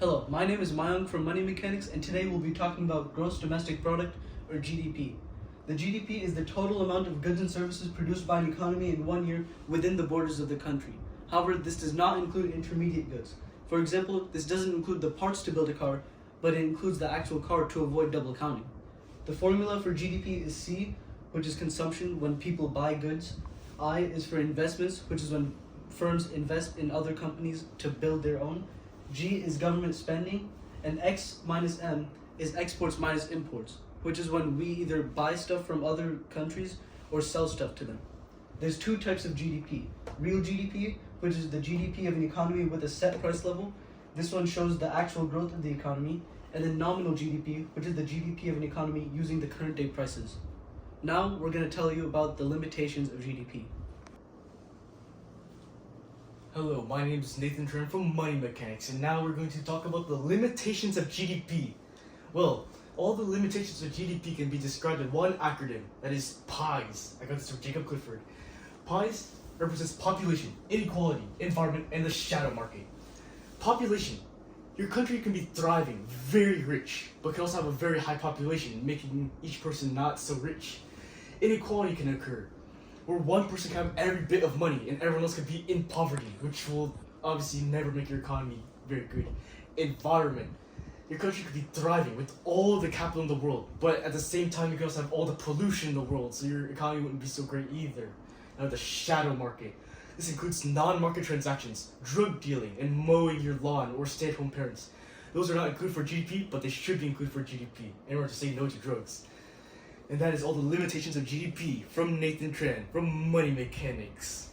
Hello, my name is Mayank from Money Mechanics, and today we'll be talking about gross domestic product, or GDP. The GDP is the total amount of goods and services produced by an economy in 1 year within the borders of the country. However, this does not include intermediate goods. For example, this doesn't include the parts to build a car, but it includes the actual car to avoid double counting. The formula for GDP is C, which is consumption when people buy goods. I is for investments, which is when firms invest in other companies to build their own. G is government spending, and X minus M is exports minus imports, which is when we either buy stuff from other countries or sell stuff to them. There's two types of GDP. Real GDP, which is the GDP of an economy with a set price level. This one shows the actual growth of the economy. And then nominal GDP, which is the GDP of an economy using the current day prices. Now we're going to tell you about the limitations of GDP. Hello, my name is Nathan Tran from Money Mechanics, and now we're going to talk about the limitations of GDP. Well, all the limitations of GDP can be described in one acronym, that is PIES. I got this from Jacob Clifford. PIES represents population, inequality, environment, and the shadow market. Population. Your country can be thriving, very rich, but can also have a very high population, making each person not so rich. Inequality can occur, where one person can have every bit of money and everyone else can be in poverty, which will obviously never make your economy very good. Environment. Your country could be thriving with all the capital in the world, but at the same time you can also have all the pollution in the world, so your economy wouldn't be so great either. Now the shadow market. This includes non-market transactions, drug dealing, and mowing your lawn or stay-at-home parents. Those are not included for GDP, but they should be included for GDP in order to say no to drugs. And that is all the limitations of GDP from Nathan Tran from Money Mechanics.